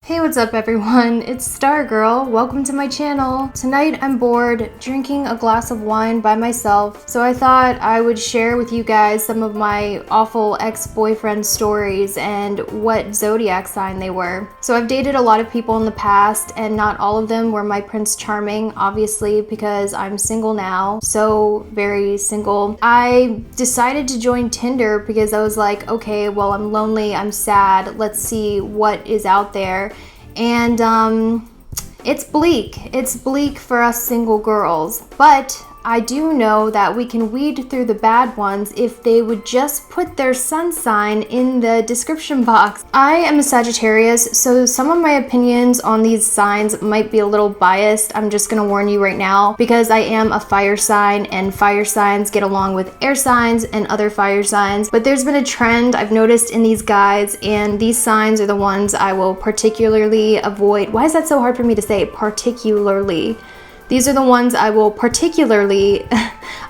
Hey, what's up everyone? It's Stargirl. Welcome to my channel. Tonight I'm bored drinking a glass of wine by myself, so I thought I would share with you guys some of my awful ex-boyfriend stories and what zodiac sign they were. So I've dated a lot of people in the past and not all of them were my Prince Charming, obviously, because I'm single now, so very single. I decided to join Tinder because I was like, okay, well, I'm lonely, I'm sad, let's see what is out there. And it's bleak. It's bleak for us single girls, but I do know that we can weed through the bad ones if they would just put their sun sign in the description box. I am a Sagittarius, so some of my opinions on these signs might be a little biased. I'm just gonna warn you right now because I am a fire sign and fire signs get along with air signs and other fire signs. But there's been a trend I've noticed in these guides, and these signs are the ones I will particularly avoid. Why is that so hard for me to say? Particularly. These are the ones I will particularly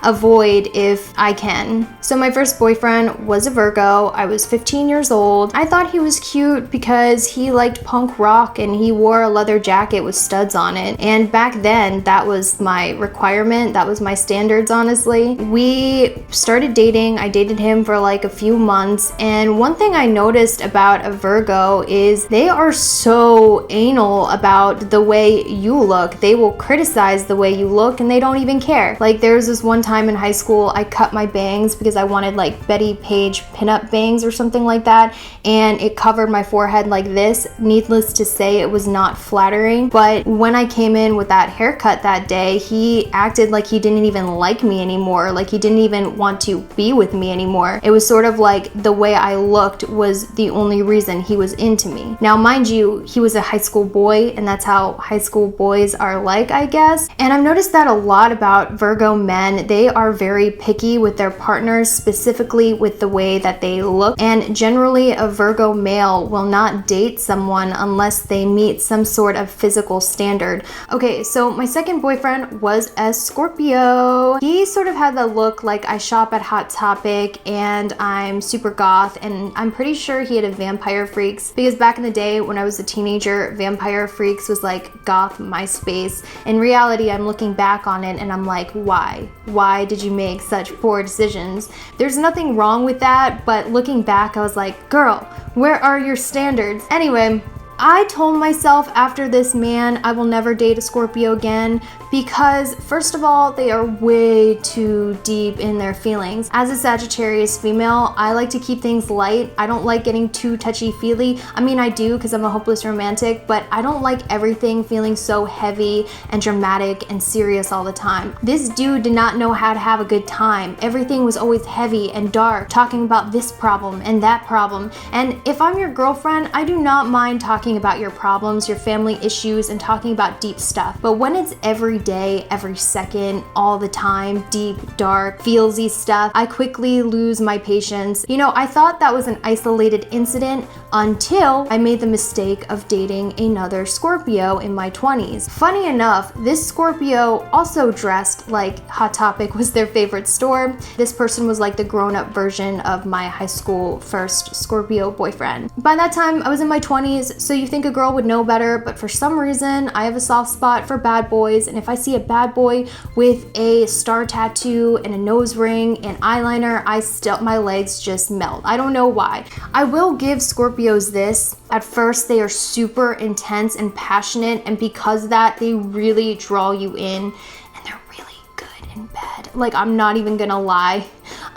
avoid if I can. So my first boyfriend was a Virgo. I was 15 years old. I thought he was cute because he liked punk rock and he wore a leather jacket with studs on it. And back then, that was my requirement. That was my standards, honestly. We started dating. I dated him for like a few months. And one thing I noticed about a Virgo is they are so anal about the way you look. They will criticize the way you look and they don't even care. Like there was this one time in high school I cut my bangs because I wanted like Betty Page pinup bangs or something like that, and it covered my forehead like this. Needless to say, it was not flattering, but when I came in with that haircut that day, he acted like he didn't even like me anymore, like he didn't even want to be with me anymore. It was sort of like the way I looked was the only reason he was into me. Now mind you, he was a high school boy and that's how high school boys are like, I guess. And I've noticed that a lot about Virgo men. They are very picky with their partners, specifically with the way that they look. And generally a Virgo male will not date someone unless they meet some sort of physical standard. Okay, so my second boyfriend was a Scorpio. He sort of had the look like I shop at Hot Topic and I'm super goth, and I'm pretty sure he had a Vampire Freaks because back in the day when I was a teenager, Vampire Freaks was like goth MySpace. In reality, I'm looking back on it and I'm like, why? Why did you make such poor decisions? There's nothing wrong with that, but looking back, I was like, girl, where are your standards? Anyway, I told myself after this man, I will never date a Scorpio again because first of all, they are way too deep in their feelings. As a Sagittarius female, I like to keep things light. I don't like getting too touchy-feely. I mean, I do because I'm a hopeless romantic, but I don't like everything feeling so heavy and dramatic and serious all the time. This dude did not know how to have a good time. Everything was always heavy and dark, talking about this problem and that problem. And if I'm your girlfriend, I do not mind talking about your problems, your family issues, and talking about deep stuff. But when it's every day, every second, all the time, deep, dark, feelsy stuff, I quickly lose my patience. You know, I thought that was an isolated incident until I made the mistake of dating another Scorpio in my 20s. Funny enough, this Scorpio also dressed like Hot Topic was their favorite store. This person was like the grown-up version of my high school first Scorpio boyfriend. By that time, I was in my 20s, so you think a girl would know better, but for some reason, I have a soft spot for bad boys, and if I see a bad boy with a star tattoo and a nose ring and eyeliner, my legs just melt. I don't know why. I will give Scorpios this. At first, they are super intense and passionate, and because of that, they really draw you in, and they're really good in bed. Like, I'm not even gonna lie.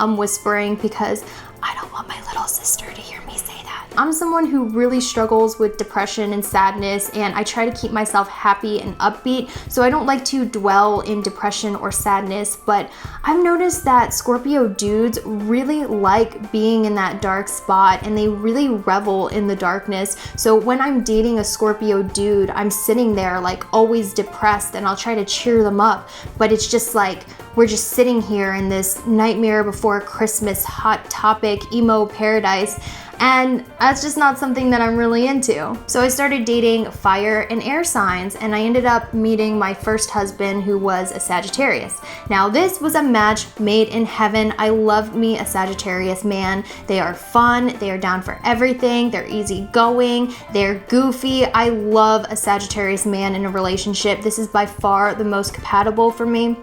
I'm whispering because I don't want my little sister to hear me say that. I'm someone who really struggles with depression and sadness, and I try to keep myself happy and upbeat, so I don't like to dwell in depression or sadness, but I've noticed that Scorpio dudes really like being in that dark spot, and they really revel in the darkness. So when I'm dating a Scorpio dude, I'm sitting there like always depressed, and I'll try to cheer them up, but it's just like, we're just sitting here in this Nightmare Before Christmas hot topic emo paradise. And that's just not something that I'm really into. So I started dating fire and air signs, and I ended up meeting my first husband, who was a Sagittarius. Now this was a match made in heaven. I loved me a Sagittarius man. They are fun, they are down for everything, they're easygoing, they're goofy. I love a Sagittarius man in a relationship. This is by far the most compatible for me.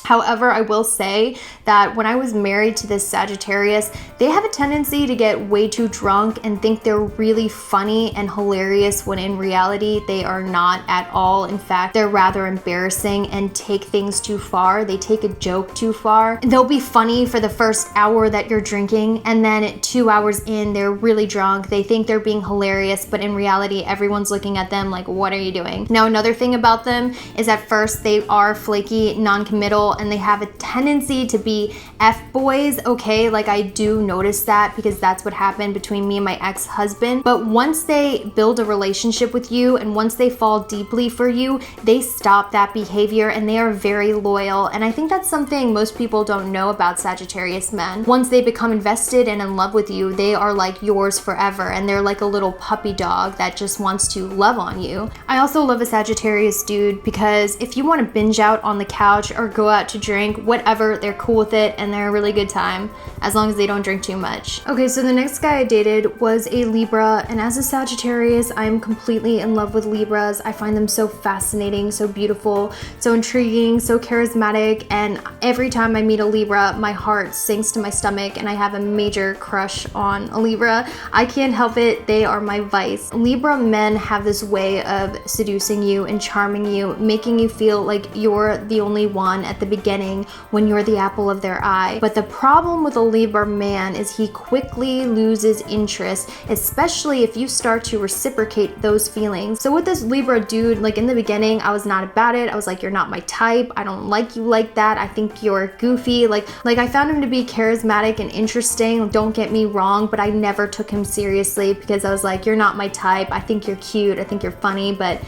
However, I will say that when I was married to this Sagittarius, they have a tendency to get way too drunk and think they're really funny and hilarious when in reality they are not at all. In fact, they're rather embarrassing and take things too far. They take a joke too far. They'll be funny for the first hour that you're drinking, and then 2 hours in, they're really drunk. They think they're being hilarious, but in reality, everyone's looking at them like, what are you doing? Now, another thing about them is at first they are flaky, non-committal, and they have a tendency to be F-boys, okay? Like, I do notice that because that's what happened between me and my ex-husband. But once they build a relationship with you and once they fall deeply for you, they stop that behavior and they are very loyal. And I think that's something most people don't know about Sagittarius men. Once they become invested and in love with you, they are like yours forever, and they're like a little puppy dog that just wants to love on you. I also love a Sagittarius dude because if you want to binge out on the couch or go out to drink, whatever, they're cool with it and they're a really good time as long as they don't drink too much. Okay, so the next guy I dated was a Libra, and as a Sagittarius, I'm completely in love with Libras. I find them so fascinating, so beautiful, so intriguing, so charismatic, and every time I meet a Libra, my heart sinks to my stomach and I have a major crush on a Libra. I can't help it, they are my vice. Libra men have this way of seducing you and charming you, making you feel like you're the only one at the beginning when you're the apple of their eye. But the problem with a Libra man is he quickly loses interest, especially if you start to reciprocate those feelings. So with this Libra dude, like in the beginning, I was not about it. I was like, you're not my type. I don't like you like that. I think you're goofy. Like I found him to be charismatic and interesting. Don't get me wrong, but I never took him seriously because I was like, you're not my type. I think you're cute. I think you're funny, but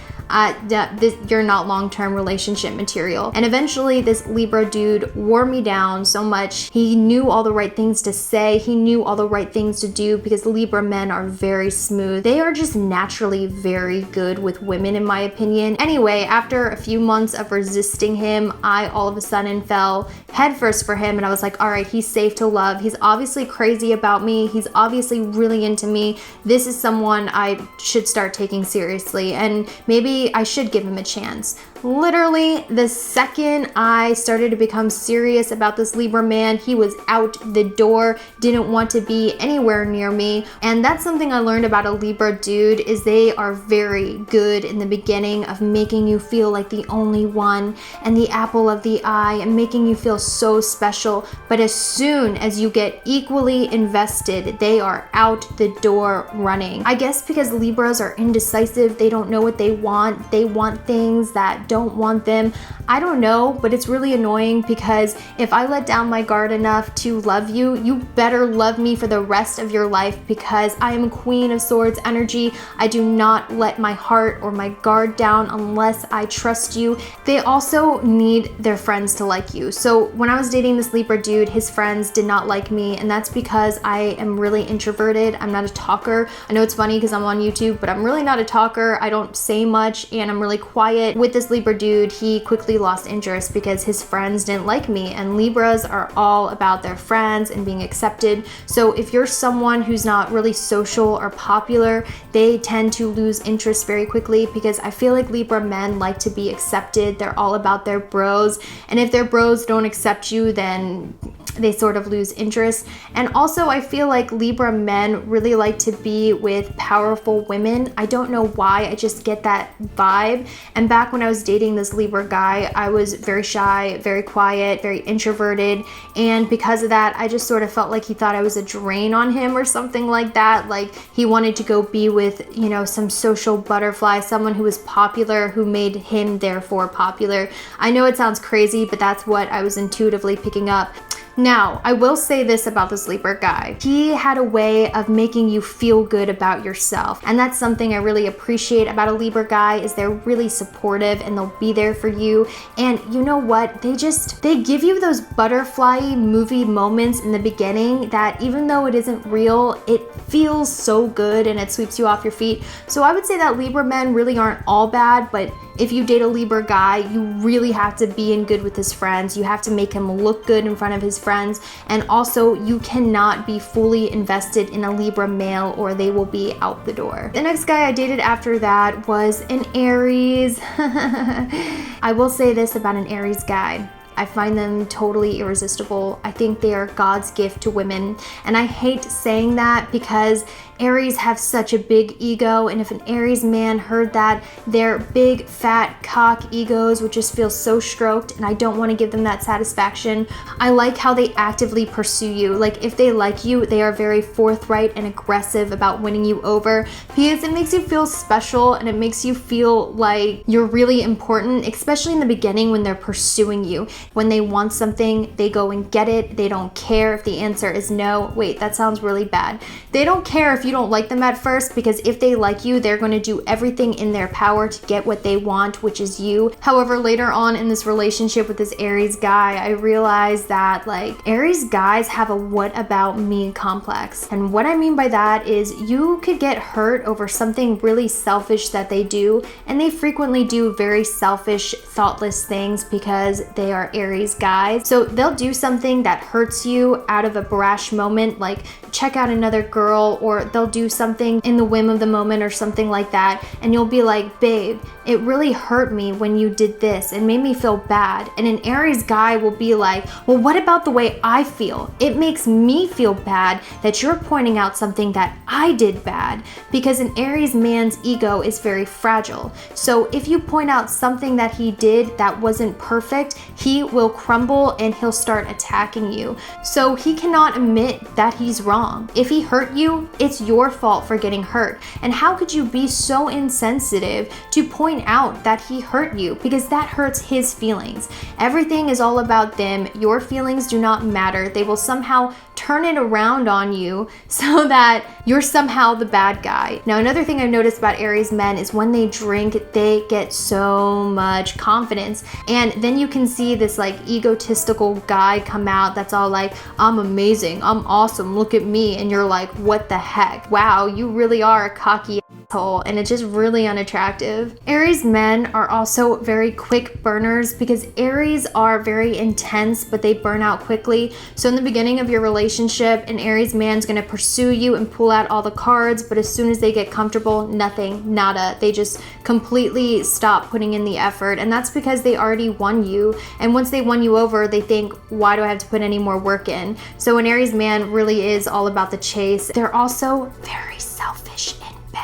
you're not long-term relationship material. And eventually this Libra dude wore me down so much. He knew all the right things to say. He knew all the right things to do because Libra men are very smooth. They are just naturally very good with women, in my opinion. Anyway, after a few months of resisting him, I all of a sudden fell headfirst for him, and I was like, all right, he's safe to love. He's obviously crazy about me. He's obviously really into me. This is someone I should start taking seriously, and maybe I should give him a chance. Literally, the second I started to become serious about this Libra man, he was out the door, didn't want to be anywhere near me. And that's something I learned about a Libra dude, is they are very good in the beginning of making you feel like the only one and the apple of the eye and making you feel so special. But as soon as you get equally invested, they are out the door running. I guess because Libras are indecisive, they don't know what they want. They want things that don't want them. I don't know, but it's really annoying because if I let down my guard enough to love you, you better love me for the rest of your life because I am Queen of Swords energy. I do not let my heart or my guard down unless I trust you. They also need their friends to like you. So when I was dating this Libra dude, his friends did not like me, and that's because I am really introverted. I'm not a talker. I know it's funny because I'm on YouTube, but I'm really not a talker. I don't say much and I'm really quiet. With this Libra dude, he quickly lost interest because his friends didn't like me, and Libras are all about their friends and being accepted. So if you're someone who's not really social or popular, they tend to lose interest very quickly because I feel like Libra men like to be accepted. They're all about their bros, and if their bros don't accept you, then they sort of lose interest. And also I feel like Libra men really like to be with powerful women. I don't know why, I just get that vibe. And back when I was dating this Libra guy, I was very shy, very quiet, very introverted, and because of that, I just sort of felt like he thought I was a drain on him or something like that. Like he wanted to go be with, you know, some social butterfly, someone who was popular, who made him therefore popular. I know it sounds crazy, but that's what I was intuitively picking up. Now, I will say this about this Libra guy. He had a way of making you feel good about yourself. And that's something I really appreciate about a Libra guy, is they're really supportive and they'll be there for you. And you know what? They give you those butterfly movie moments in the beginning that even though it isn't real, it feels so good and it sweeps you off your feet. So I would say that Libra men really aren't all bad, but if you date a Libra guy, you really have to be in good with his friends. You have to make him look good in front of his friends. And also, you cannot be fully invested in a Libra male or they will be out the door. The next guy I dated after that was an Aries. I will say this about an Aries guy. I find them totally irresistible. I think they are God's gift to women. And I hate saying that because Aries have such a big ego, and if an Aries man heard that, their big fat cock egos would just feel so stroked, and I don't want to give them that satisfaction. I like how they actively pursue you. Like, if they like you, they are very forthright and aggressive about winning you over, because it makes you feel special and it makes you feel like you're really important, especially in the beginning when they're pursuing you. When they want something, they go and get it. They don't care if the answer is no. Wait, that sounds really bad. They don't care if you don't like them at first, because if they like you, they're going to do everything in their power to get what they want, which is you. However, later on in this relationship with this Aries guy, I realized that like Aries guys have a what about me complex. And what I mean by that is you could get hurt over something really selfish that they do, and they frequently do very selfish, thoughtless things because they are Aries guys. So they'll do something that hurts you out of a brash moment, like check out another girl, or they'll do something in the whim of the moment or something like that, and you'll be like, babe, it really hurt me when you did this. It made me feel bad. And an Aries guy will be like, well, what about the way I feel? It makes me feel bad that you're pointing out something that I did bad, because an Aries man's ego is very fragile. So if you point out something that he did that wasn't perfect, he will crumble and he'll start attacking you. So he cannot admit that he's wrong. If he hurt you, it's your fault for getting hurt. And how could you be so insensitive to point out that he hurt you? Because that hurts his feelings. Everything is all about them. Your feelings do not matter. They will somehow turn it around on you so that you're somehow the bad guy. Now, another thing I've noticed about Aries men is when they drink, they get so much confidence. And then you can see this like egotistical guy come out that's all like, I'm amazing, I'm awesome, look at me. And you're like, what the heck? Wow, you really are a cocky asshole, and it's just really unattractive. Aries men are also very quick burners because Aries are very intense, but they burn out quickly. So in the beginning of your relationship, an Aries man's gonna pursue you and pull out all the cards, but as soon as they get comfortable, nothing, nada. They just completely stop putting in the effort, and that's because they already won you. And once they won you over, they think, why do I have to put any more work in? So an Aries man really is all about the chase. They're also very selfish in bed.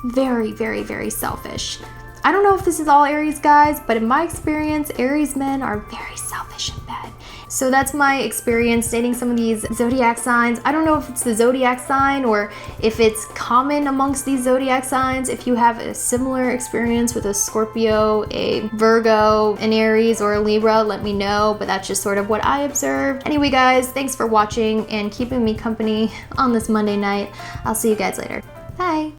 Very, very, very selfish. I don't know if this is all Aries guys, but in my experience, Aries men are very selfish in bed. So that's my experience dating some of these zodiac signs. I don't know if it's the zodiac sign or if it's common amongst these zodiac signs. If you have a similar experience with a Scorpio, a Virgo, an Aries, or a Libra, let me know. But that's just sort of what I observed. Anyway, guys, thanks for watching and keeping me company on this Monday night. I'll see you guys later. Bye.